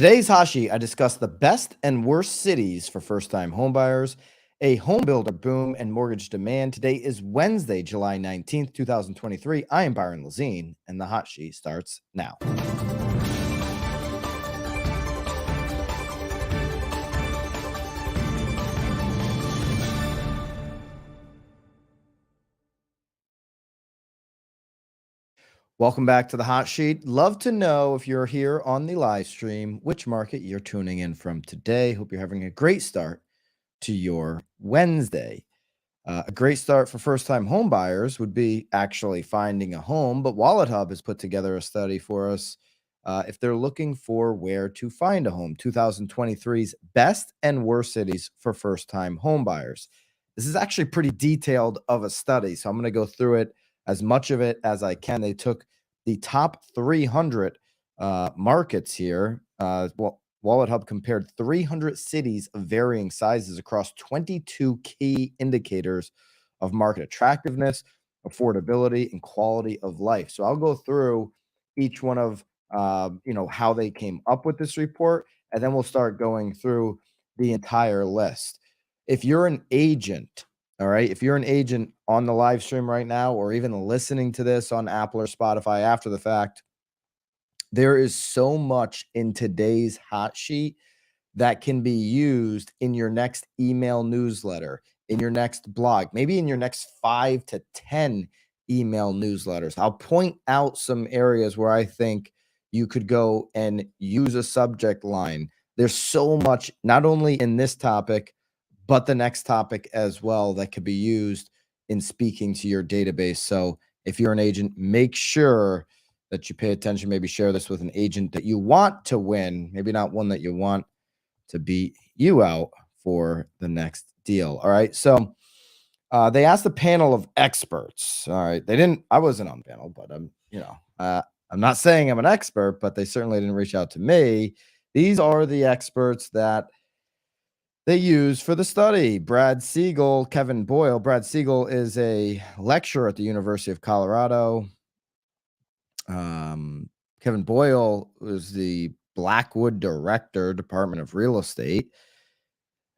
today's Hashi, I discuss the best and worst cities for first-time homebuyers, a home builder boom, and mortgage demand. Today is Wednesday, July 19th, 2023. I am Byron Lazine, and the Hot Sheet starts now. Welcome back to the Hot Sheet. Love to know if you're here on the live stream, which market you're tuning in from today. Hope you're having a great start to your Wednesday. A great start for first-time home buyers would be actually finding a home, but WalletHub has put together a study for us if they're looking for where to find a home, 2023's best and worst cities for first-time home buyers. This is actually pretty detailed of a study, so I'm going to go through it, as much of it as I can. They took the top 300 markets here. WalletHub compared 300 cities of varying sizes across 22 key indicators of market attractiveness, affordability, and quality of life. So I'll go through each one of how they came up with this report, and then we'll start going through the entire list. If you're an agent, all right, if you're an agent on the live stream right now, or even listening to this on Apple or Spotify after the fact, there is so much in today's hot sheet that can be used in your next email newsletter, in your next blog, maybe in your next 5 to 10 email newsletters. I'll point out some areas where I think you could go and use a subject line. There's so much, not only in this topic, but the next topic as well, that could be used in speaking to your database. So if you're an agent, make sure that you pay attention. Maybe share this with an agent that you want to win, maybe not one that you want to beat you out for the next deal. All right. So they asked a panel of experts. All right. I wasn't on the panel, but I'm not saying I'm an expert, but they certainly didn't reach out to me. These are the experts that they use for the study. Brad Siegel, Kevin Boyle. Brad Siegel is a lecturer at the University of Colorado. Kevin Boyle is the Blackwood Director, Department of Real Estate.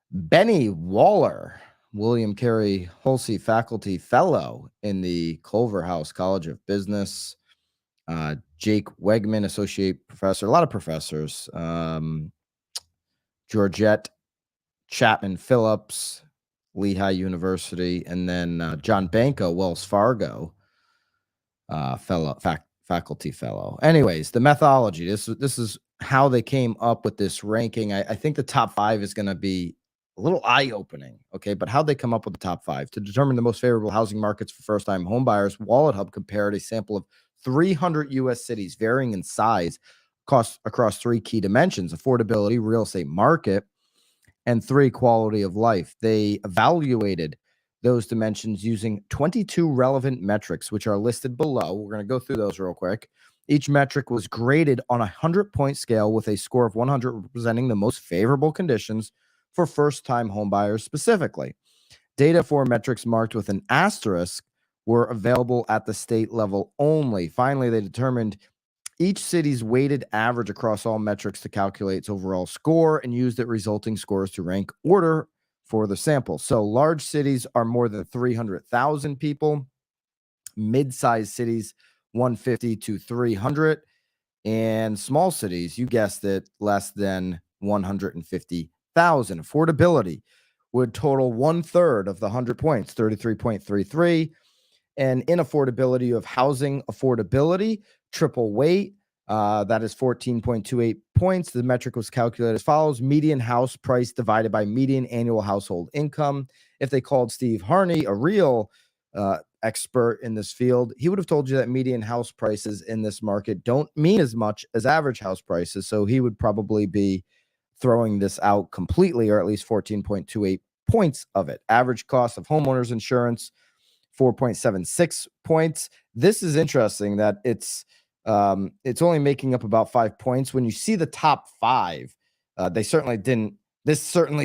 Benny Waller, William Carey Hulsey Faculty Fellow in the Culverhouse College of Business. Jake Wegman, Associate Professor, a lot of professors. Georgette Chapman Phillips, Lehigh University, and then John Banco, Wells Fargo faculty fellow. Anyways, the methodology. This is how they came up with this ranking. I think the top 5 is going to be a little eye-opening, okay? But how'd they come up with the top 5? To determine the most favorable housing markets for first-time homebuyers, WalletHub compared a sample of 300 U.S. cities varying in size across 3 key dimensions: affordability, real estate market, and 3, quality of life. They evaluated those dimensions using 22 relevant metrics, which are listed below. We're going to go through those real quick. Each metric was graded on a 100-point scale with a score of 100 representing the most favorable conditions for first-time homebuyers specifically. Data for metrics marked with an asterisk were available at the state level only. Finally, they determined each city's weighted average across all metrics to calculate its overall score and used the resulting scores to rank order for the sample. So large cities are more than 300,000 people, mid-sized cities 150 to 300, and small cities, you guessed it, less than 150,000. Affordability would total 1/3 of the 100 points, 33.33. And in affordability, you have housing affordability, triple weight, that is 14.28 points. The metric was calculated as follows: median house price divided by median annual household income. If they called Steve Harney a real expert in this field, he would have told you that median house prices in this market don't mean as much as average house prices. So he would probably be throwing this out completely, or at least 14.28 points of it. Average cost of homeowners insurance, 4.76 points. This is interesting that it's only making up about 5 points. When you see the top 5, this certainly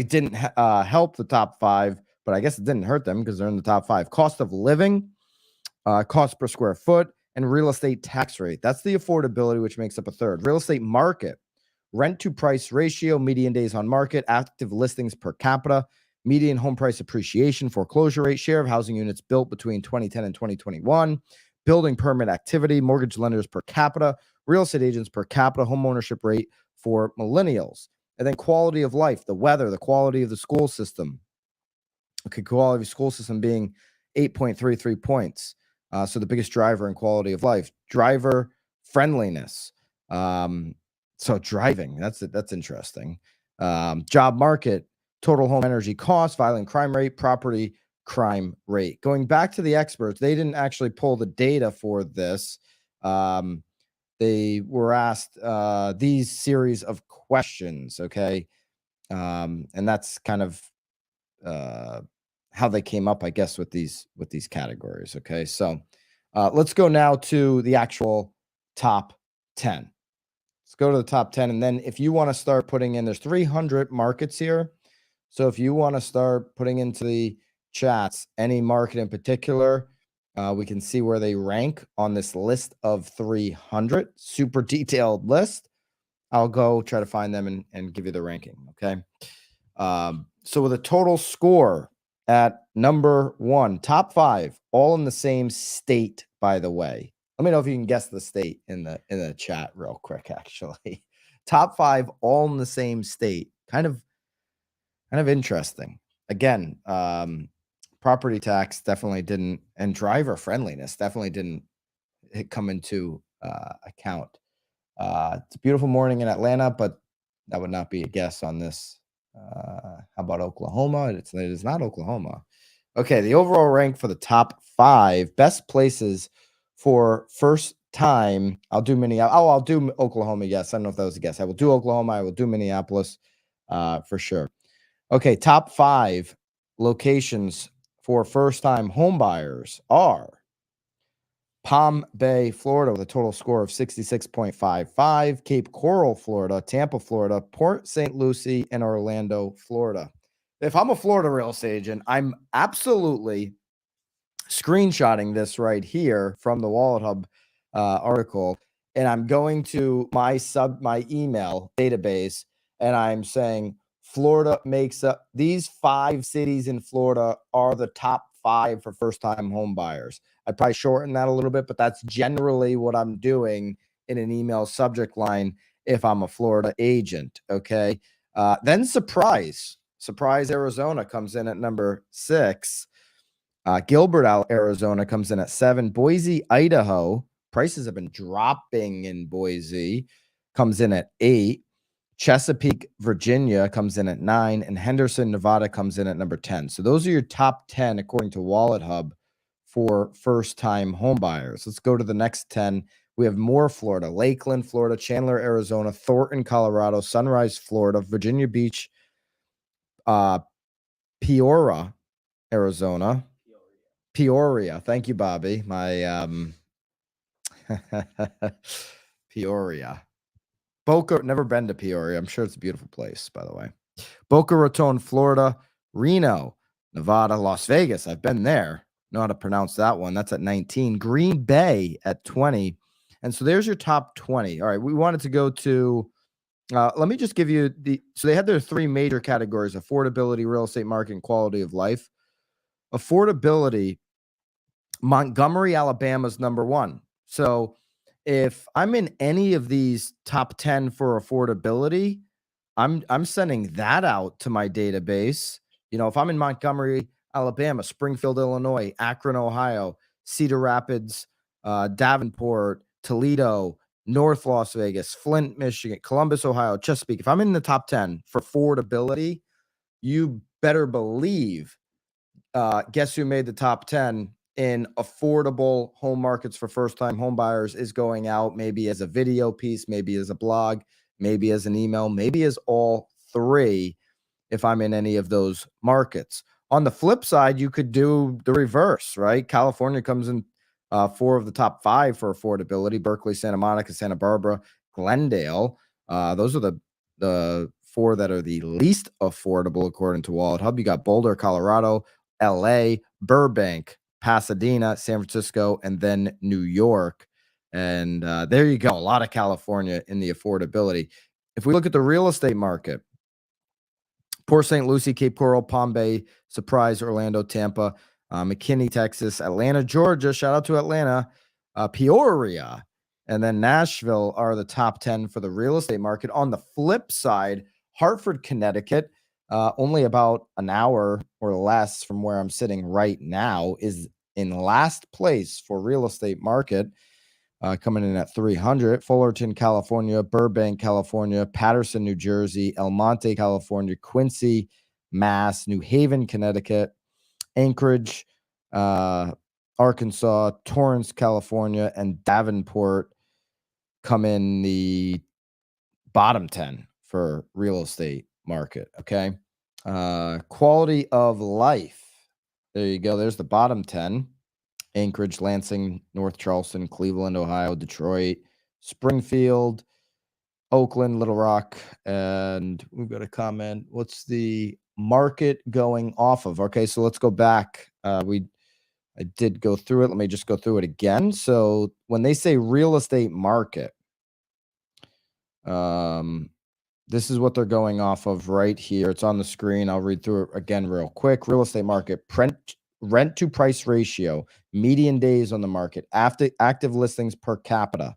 didn't help the top 5, but I guess it didn't hurt them because they're in the top 5. Cost of living, cost per square foot, and real estate tax rate. That's the affordability, which makes up 1/3. Real estate market rent to price ratio, median days on market, active listings per capita, median home price appreciation, foreclosure rate, share of housing units built between 2010 and 2021, building permit activity, mortgage lenders per capita, real estate agents per capita, home ownership rate for millennials, and then quality of life, the weather, the quality of the school system. Okay, quality of school system being 8.33 points. So the biggest driver in quality of life, driver friendliness. So driving, that's interesting. Job market, total home energy cost, violent crime rate, property crime rate. Going back to the experts, they didn't actually pull the data for this. They were asked these series of questions, okay? And that's kind of how they came up, I guess, with these categories. Okay, so let's go now to the actual top 10. Let's go to the top 10, and then if you want to start putting in, there's 300 markets here. So if you want to start putting into the chats any market in particular, we can see where they rank on this list of 300. Super detailed list. I'll go try to find them and give you the ranking. Okay. So with a total score at number 1, top 5, all in the same state, by the way. Let me know if you can guess the state in the chat real quick, actually. Top 5, all in the same state. Kind of interesting. Again, property tax definitely didn't, and driver friendliness definitely didn't come into account. It's a beautiful morning in Atlanta, but that would not be a guess on this. How about Oklahoma? It is not Oklahoma. Okay, the overall rank for the top 5 best places for first time. I'll do I'll do Oklahoma. Yes, I don't know if that was a guess. I will do Oklahoma. I will do Minneapolis for sure. Okay, top 5 locations for first time home buyers are Palm Bay, Florida, with a total score of 66.55, Cape Coral, Florida, Tampa, Florida, Port St. Lucie, and Orlando, Florida. If I'm a Florida real estate agent, I'm absolutely screenshotting this right here from the WalletHub article, and I'm going to my email database, and I'm saying Florida makes up, these 5 cities in Florida are the top 5 for first-time home buyers. I'd probably shorten that a little bit, but that's generally what I'm doing in an email subject line if I'm a Florida agent, okay? Then Surprise, Arizona comes in at number 6. Gilbert, Arizona comes in at 7. Boise, Idaho, prices have been dropping in Boise, comes in at 8. Chesapeake, Virginia comes in at 9, and Henderson, Nevada comes in at number 10. So those are your top 10 according to WalletHub for first-time home buyers. Let's go to the next 10. We have more Florida: Lakeland, Florida; Chandler, Arizona; Thornton, Colorado; Sunrise, Florida; Virginia Beach; Peoria, Arizona; Peoria. Thank you, Bobby. My Peoria. Boca, never been to Peoria. I'm sure it's a beautiful place, by the way. Boca Raton, Florida; Reno, Nevada; Las Vegas. I've been there. Know how to pronounce that one. That's at 19. Green Bay at 20. And so there's your top 20. All right, we wanted to go to, let me just give you so they had their 3 major categories: affordability, real estate market, and quality of life. Affordability, Montgomery, Alabama's number 1. So if I'm in any of these top 10 for affordability, I'm sending that out to my database. You know, if I'm in Montgomery, Alabama, Springfield, Illinois, Akron, Ohio, Cedar Rapids, Davenport, Toledo, North Las Vegas, Flint, Michigan, Columbus, Ohio, Chesapeake, if I'm in the top 10 for affordability, you better believe, guess who made the top 10 in affordable home markets for first-time home buyers is going out, maybe as a video piece, maybe as a blog, maybe as an email, maybe as all 3 if I'm in any of those markets. On the flip side, you could do the reverse, right? California comes in 4 of the top 5 for affordability: Berkeley, Santa Monica, Santa Barbara, Glendale. Those are the 4 that are the least affordable according to WalletHub. You got Boulder, Colorado, LA, Burbank, Pasadena, San Francisco, and then New York. And there you go. A lot of California in the affordability. If we look at the real estate market, Port St. Lucie, Cape Coral, Palm Bay, Surprise, Orlando, Tampa, McKinney, Texas, Atlanta, Georgia. Shout out to Atlanta, Peoria, and then Nashville are the top 10 for the real estate market. On the flip side, Hartford, Connecticut, only about an hour or less from where I'm sitting right now, is in last place for real estate market. Coming in at 300. Fullerton, California, Burbank, California, Patterson, New Jersey, El Monte, California, Quincy, Mass, New Haven, Connecticut, Anchorage, Arkansas, Torrance, California, and Davenport come in the bottom 10 for real estate market. Okay. Quality of life. There you go. There's the bottom 10. Anchorage, Lansing, North Charleston, Cleveland, Ohio, Detroit, Springfield, Oakland, Little Rock, and we've got a comment. What's the market going off of? Okay, so let's go back. I did go through it. Let me just go through it again. So when they say real estate market, this is what they're going off of right here. It's on the screen. I'll read through it again real quick. Real estate market, rent to price ratio, median days on the market, active listings per capita,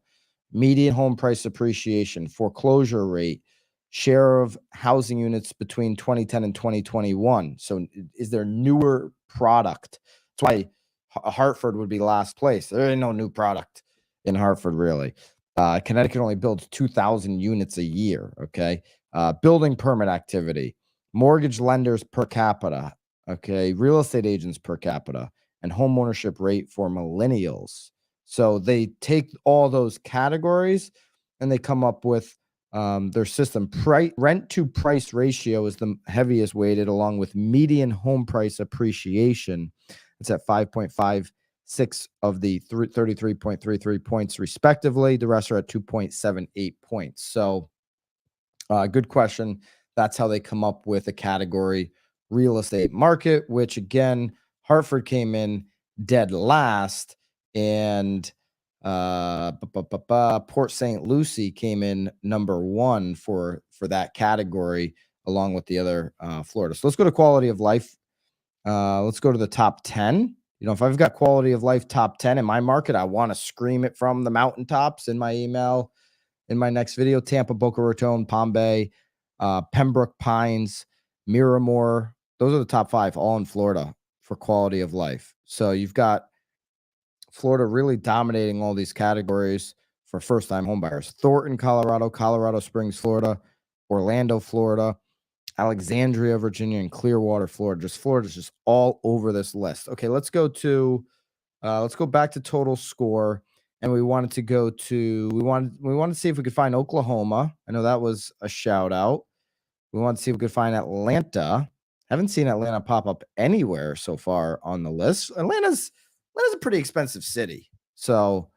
median home price appreciation, foreclosure rate, share of housing units between 2010 and 2021. So is there newer product? That's why Hartford would be last place. There ain't no new product in Hartford, really. Connecticut only builds 2,000 units a year, okay? Building permit activity, mortgage lenders per capita, okay? Real estate agents per capita, and home ownership rate for millennials. So they take all those categories and they come up with their system. Rent to price ratio is the heaviest weighted, along with median home price appreciation. It's at 5.56 of the 33.33 points respectively. The rest are at 2.78 points. So good question. That's how they come up with a category real estate market, which again, Hartford came in dead last, and Port St. Lucie came in number one for that category, along with the other Florida. So let's go to quality of life. Let's go to the top 10. You know, if I've got quality of life top 10 in my market, I want to scream it from the mountaintops in my email in my next video. Tampa, Boca Raton, Palm Bay, Pembroke Pines, Miramore. Those are the top 5, all in Florida for quality of life. So you've got Florida really dominating all these categories for first-time homebuyers. Thornton, Colorado, Colorado Springs, Florida, Orlando, Florida, Alexandria, Virginia, and Clearwater, Florida. Florida's just all over this list. Okay, let's go back to total score. And we wanted to go to, we wanted to see if we could find Oklahoma. I know that was a shout out. We wanted to see if we could find Atlanta. Haven't seen Atlanta pop up anywhere so far on the list. Atlanta's a pretty expensive city. So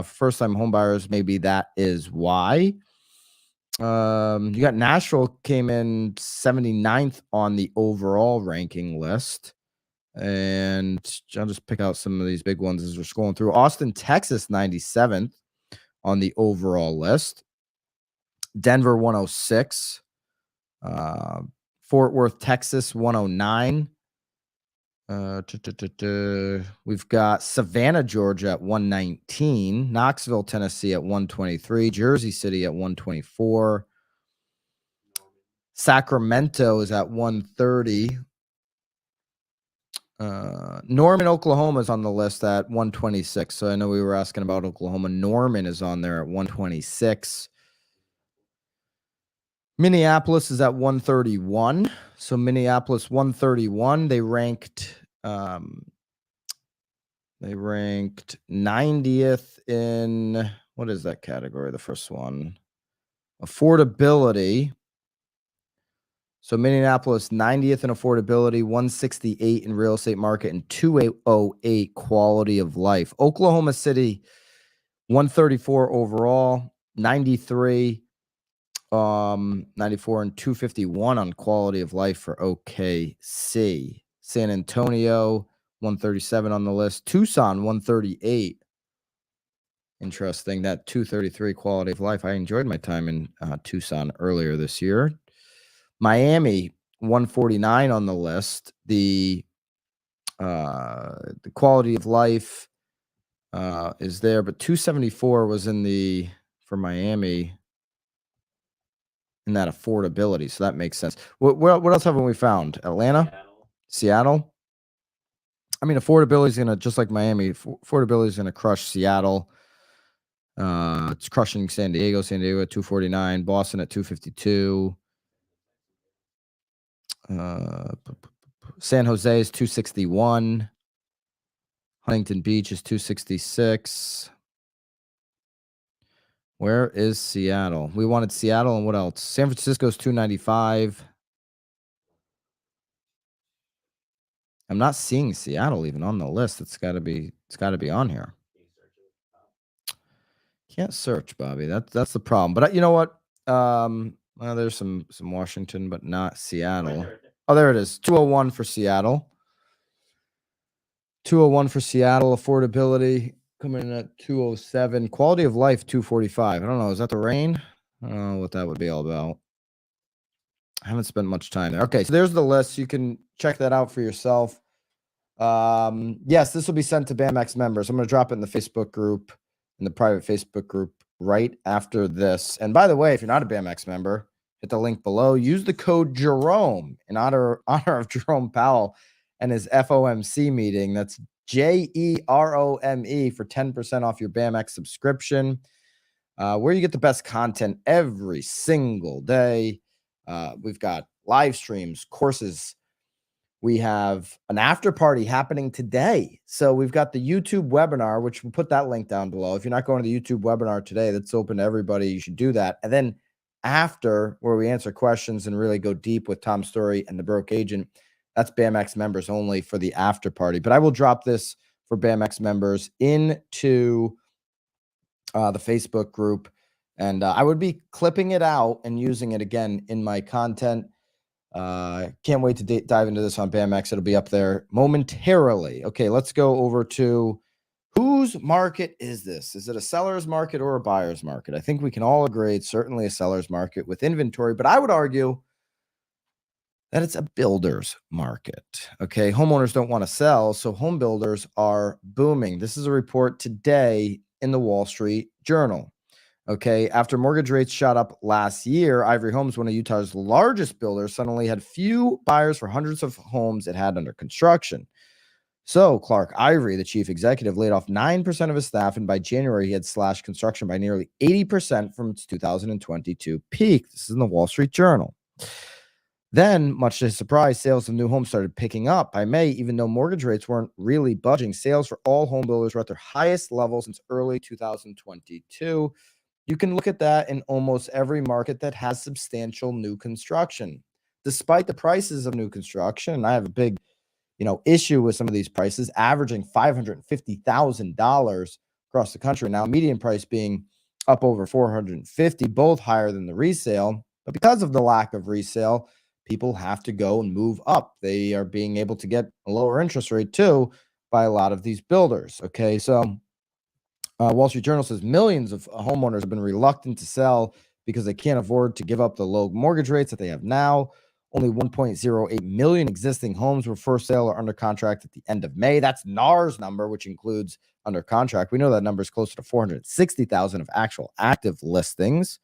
first time home buyers, maybe that is why. You got Nashville came in 79th on the overall ranking list. And I'll just pick out some of these big ones as we're scrolling through. Austin, Texas, 97th on the overall list. Denver, 106. Fort Worth, Texas, 109. We've got Savannah, Georgia at 119. Knoxville, Tennessee at 123. Jersey City at 124. Sacramento is at 130. Norman, Oklahoma is on the list at 126. So I know we were asking about Oklahoma. Norman is on there at 126. Minneapolis is at 131. So Minneapolis 131. They ranked 90th in, what is that category? The first one, affordability. So Minneapolis 90th in affordability, 168 in real estate market, and 208 quality of life. Oklahoma City 134 overall, 93, 94 and 251 on quality of life for OKC. San Antonio 137 on the list. Tucson 138. Interesting. That 233 quality of life. I enjoyed my time in Tucson earlier this year. Miami, 149 on the list. The quality of life is there, but 274 was for Miami in that affordability. So that makes sense. What else haven't we found? Atlanta? Seattle? I mean, affordability is going to, just like Miami, affordability is going to crush Seattle. It's crushing San Diego at 249, Boston at 252. San Jose is 261. Huntington Beach is 266. Where is Seattle? We wanted Seattle, and what else? San Francisco is 295. I'm not seeing Seattle even on the list. It's got to be on here. Can't search, Bobby. That's the problem. But you know what? Well, there's some Washington, but not Seattle. Oh, there it is. 201 for Seattle. 201 for Seattle. Affordability coming in at 207. Quality of life 245. I don't know. Is that the rain? I don't know what that would be all about. I haven't spent much time there. Okay, so there's the list. You can check that out for yourself. Yes, this will be sent to BAMX members. I'm going to drop it in the Facebook group, in the private Facebook group right after this. And by the way, if you're not a BAMX member, hit the link below. Use the code Jerome in honor of Jerome Powell and his FOMC meeting. That's JEROME for 10% off your BAMX subscription, where you get the best content every single day. We've got live streams, courses. We have an after party happening today. So we've got the YouTube webinar, which we'll put that link down below. If you're not going to the YouTube webinar today, that's open to everybody. You should do that. And then after, where we answer questions and really go deep with Tom Story and the Broke Agent, that's BAMX members only for the after party. But I will drop this for BAMX members into the Facebook group. And I would be clipping it out and using it again in my content. Can't wait to dive into this on BAMX. It'll be up there momentarily. Okay, let's go over to whose market is this? Is it a seller's market or a buyer's market? I think we can all agree it's certainly a seller's market with inventory, but I would argue that it's a builder's market. Okay, homeowners don't want to sell, so home builders are booming. This is a report today in the Wall Street Journal. Okay, after mortgage rates shot up last year, Ivory Homes, one of Utah's largest builders, suddenly had few buyers for hundreds of homes it had under construction. So Clark Ivory, the chief executive, laid off 9% of his staff, and by January, he had slashed construction by nearly 80% from its 2022 peak. This is in the Wall Street Journal. Then, much to his surprise, sales of new homes started picking up. By May, even though mortgage rates weren't really budging, sales for all home builders were at their highest level since early 2022. You can look at that in almost every market that has substantial new construction. Despite the prices of new construction, and I have a big, issue with some of these prices, averaging $550,000 across the country. Now, median price being up over $450,000, both higher than the resale. But because of the lack of resale, people have to go and move up. They are being able to get a lower interest rate too by a lot of these builders. Okay, so Wall Street Journal says millions of homeowners have been reluctant to sell because they can't afford to give up the low mortgage rates that they have now. Only 1.08 million existing homes were for sale or under contract at the end of May. That's NAR's number, which includes under contract. We know that number is closer to 460,000 of actual active listings.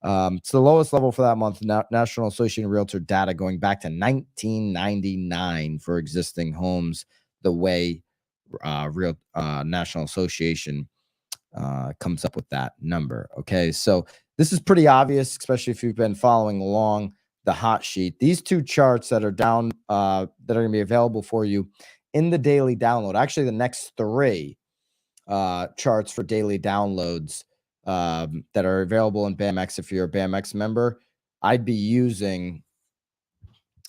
It's the lowest level for that month. National Association of Realtor data going back to 1999 for existing homes, the way National Association comes up with that number. Okay, so this is pretty obvious, especially if you've been following along the hot sheet. These two charts that are down, that are going to be available for you in the daily download. Actually, the next three charts for daily downloads that are available in BAMX. If you're a BAMX member, I'd be using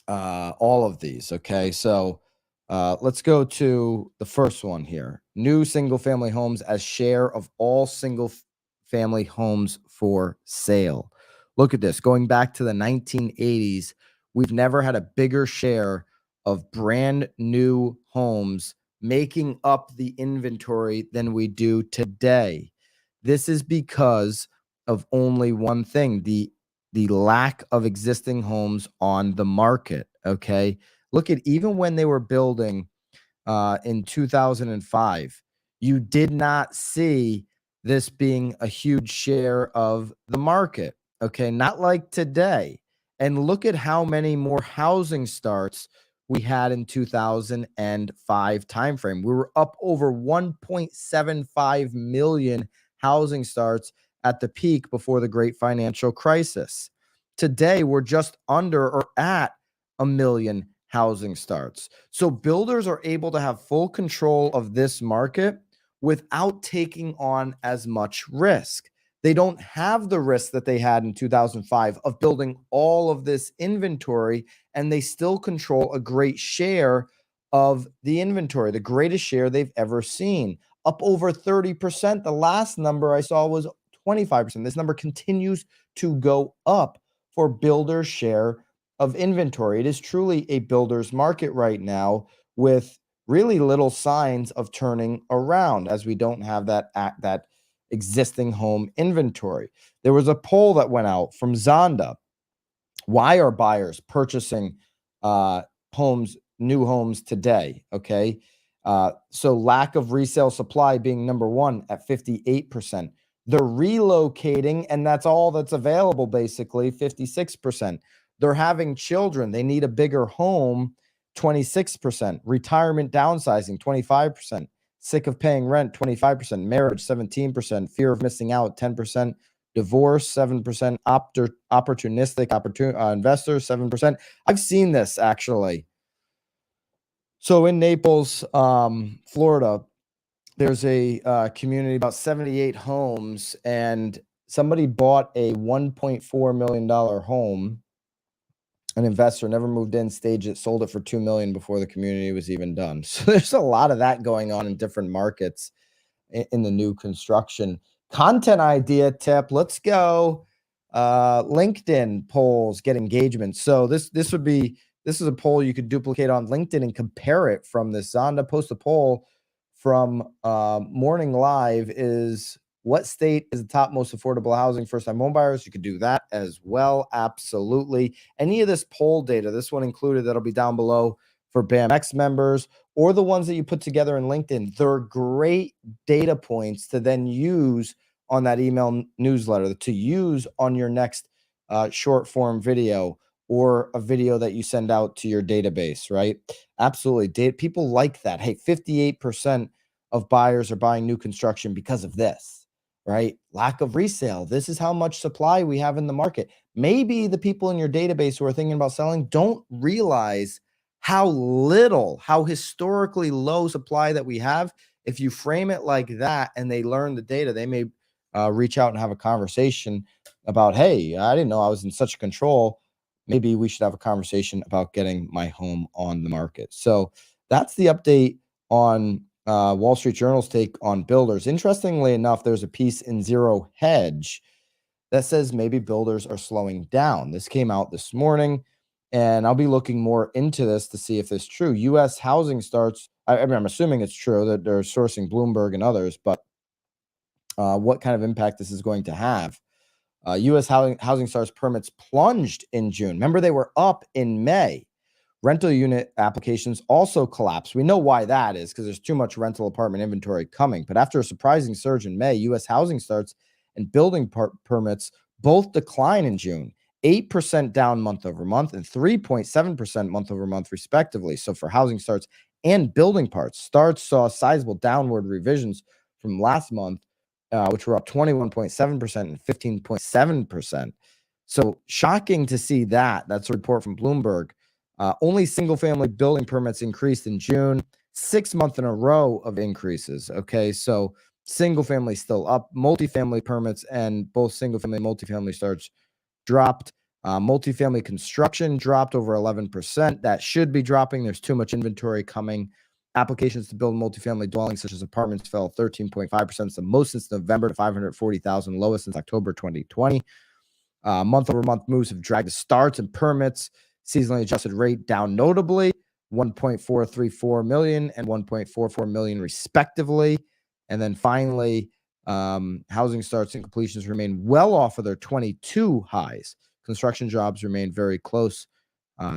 all of these. Okay, so let's go to the first one here. New single-family homes as share of all single-family homes for sale. Look at this. Going back to the 1980s, we've never had a bigger share of brand new homes making up the inventory than we do today. This is because of only one thing, the lack of existing homes on the market, okay? Look at even when they were building in 2005, you did not see this being a huge share of the market, okay? Not like today. And look at how many more housing starts we had in 2005 timeframe. We were up over 1.75 million housing starts at the peak before the great financial crisis. Today, we're just under or at a million housing starts. So builders are able to have full control of this market without taking on as much risk. They don't have the risk that they had in 2005 of building all of this inventory, and they still control a great share of the inventory, the greatest share they've ever seen, up over 30%. The last number I saw was 25%. This number continues to go up for builders' share of inventory. It is truly a builder's market right now, with really little signs of turning around, as we don't have that existing home inventory. There was a poll that went out from Zonda. Why are buyers purchasing new homes today? Okay. So lack of resale supply being number one at 58%. They're relocating, and that's all that's available, basically, 56%. They're having children. They need a bigger home, 26%. Retirement downsizing, 25%. Sick of paying rent, 25%. Marriage, 17%. Fear of missing out, 10%. Divorce, 7%. Opportunistic investors, 7%. I've seen this, actually. So in Naples, Florida, there's a community, about 78 homes, and somebody bought a $1.4 million home. An investor never moved in, staged it, sold it for $2 million before the community was even done. So there's a lot of that going on in different markets in the new construction. Content idea tip. Let's go. LinkedIn polls get engagement. So this is a poll you could duplicate on LinkedIn and compare it from this. Zonda post a poll from Morning Live. Is what state is the top most affordable housing first-time homebuyers? You could do that as well. Absolutely. Any of this poll data, this one included, that'll be down below for BAMX members, or the ones that you put together in LinkedIn. They're great data points to then use on that email newsletter, to use on your next short form video, or a video that you send out to your database, right? Absolutely. People like that. Hey, 58% of buyers are buying new construction because of this, right? Lack of resale. This is how much supply we have in the market. Maybe the people in your database who are thinking about selling don't realize how historically low supply that we have. If you frame it like that and they learn the data, they may reach out and have a conversation about, hey, I didn't know I was in such control. Maybe we should have a conversation about getting my home on the market. So that's the update on Wall Street Journal's take on builders. Interestingly enough, there's a piece in Zero Hedge that says maybe builders are slowing down. This came out this morning, and I'll be looking more into this to see if it's true. U.S. housing starts, I mean, I'm assuming it's true that they're sourcing Bloomberg and others, but what kind of impact this is going to have. U.S. housing starts permits plunged in June. Remember, they were up in May. Rental unit applications also collapsed. We know why that is, because there's too much rental apartment inventory coming. But after a surprising surge in May, U.S. housing starts and building permits both decline in June, 8% down month over month and 3.7% month over month, respectively. So for housing starts and building starts saw sizable downward revisions from last month, which were up 21.7% and 15.7%. So shocking to see that. That's a report from Bloomberg. Only single-family building permits increased in June, 6 months in a row of increases. Okay, so single-family still up. Multifamily permits and both single-family and multifamily starts dropped. Multifamily construction dropped over 11%. That should be dropping. There's too much inventory coming. Applications to build multifamily dwellings, such as apartments, fell 13.5%. It's the most since November, to 540,000, lowest since October 2020. Month over month moves have dragged the starts and permits. Seasonally adjusted rate down notably, 1.434 million and 1.44 million respectively. And then finally, Housing starts and completions remain well off of their 22 highs. Construction jobs remain very close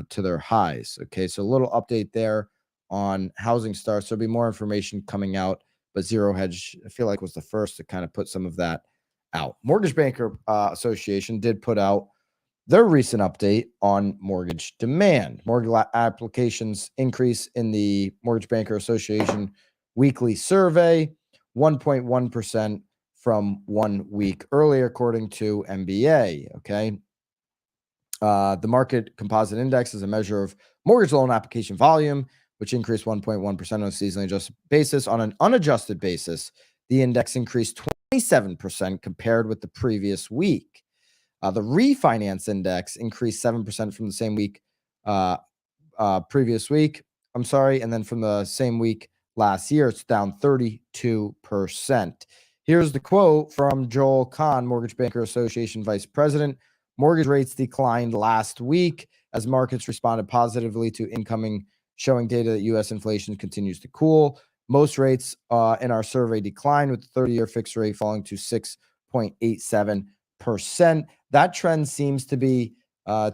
to their highs. Okay, so a little update there on housing starts. There'll be more information coming out, but Zero Hedge, I feel like, was the first to kind of put some of that out. Mortgage Banker Association did put out their recent update on mortgage demand. Mortgage applications increase in the Mortgage Banker Association weekly survey, 1.1% from 1 week earlier, according to MBA. Okay. The market composite index is a measure of mortgage loan application volume, which increased 1.1% on a seasonally adjusted basis. On an unadjusted basis, the index increased 27% compared with the previous week. The refinance index increased 7% from the same week, previous week. I'm sorry. And then from the same week last year, it's down 32%. Here's the quote from Joel Kahn, Mortgage Banker Association Vice President. Mortgage rates declined last week as markets responded positively to incoming showing data that U.S. inflation continues to cool. Most rates in our survey declined, with the 30-year fixed rate falling to 6.87%. That trend seems to be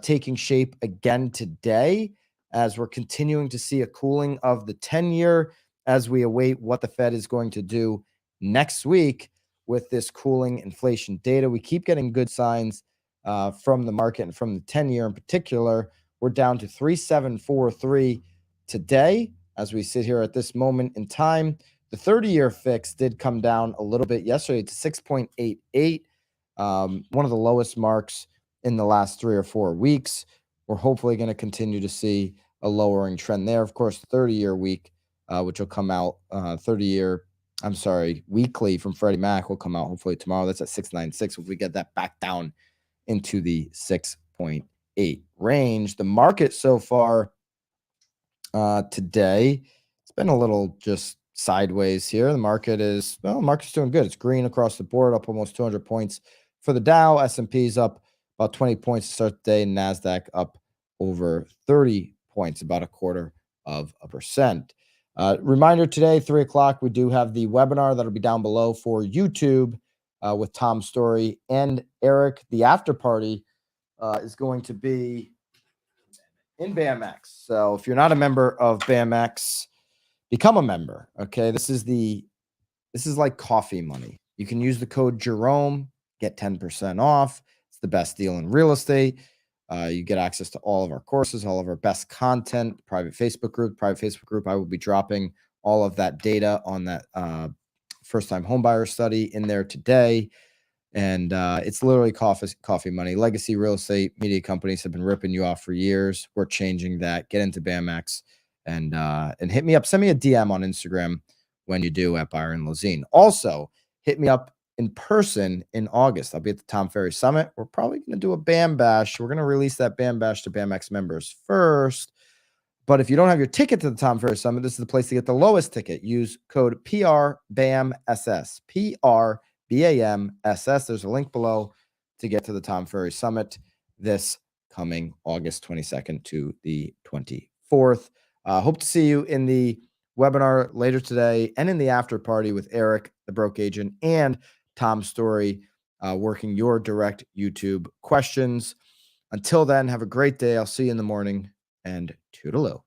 taking shape again today, as we're continuing to see a cooling of the 10-year as we await what the Fed is going to do next week with this cooling inflation data. We keep getting good signs from the market and from the 10-year in particular. We're down to 3.743 today as we sit here at this moment in time. The 30-year fix did come down a little bit yesterday to 6.88, one of the lowest marks in the last 3 or 4 weeks. We're hopefully going to continue to see a lowering trend there. Of course, the 30-year week, which will come out, weekly from Freddie Mac will come out hopefully tomorrow. That's at 6.96. If we get that back down into the 6.8 range, the market so far today, it's been a little just sideways here. The market's doing good. It's green across the board, up almost 200 points for the Dow. S&P's up about 20 points to start the day. NASDAQ up over 30 points, about 0.25%. Reminder today, 3 o'clock, we do have the webinar that'll be down below for YouTube with Tom Story and Eric. The after party is going to be in BAMX. So if you're not a member of BAMX, become a member. Okay. This is like coffee money. You can use the code Jerome, get 10% off. It's the best deal in real estate. You get access to all of our courses, all of our best content, private Facebook group. I will be dropping all of that data on that first-time homebuyer study in there today. And it's literally coffee money. Legacy real estate media companies have been ripping you off for years. We're changing that. Get into BAMX and hit me up. Send me a DM on Instagram when you do at Byron Lazine. Also, hit me up in person in August. I'll be at the Tom Ferry Summit. We're probably going to do a BAM Bash. We're going to release that BAM Bash to BAMX members first. But if you don't have your ticket to the Tom Ferry Summit, this is the place to get the lowest ticket. Use code PRBAMSS. PRBAMSS. There's a link below to get to the Tom Ferry Summit this coming August 22nd to the 24th. Hope to see you in the webinar later today and in the after party with Eric, the broke agent, and Tom Story, working your direct YouTube questions. Until then, have a great day. I'll see you in the morning, and toodaloo.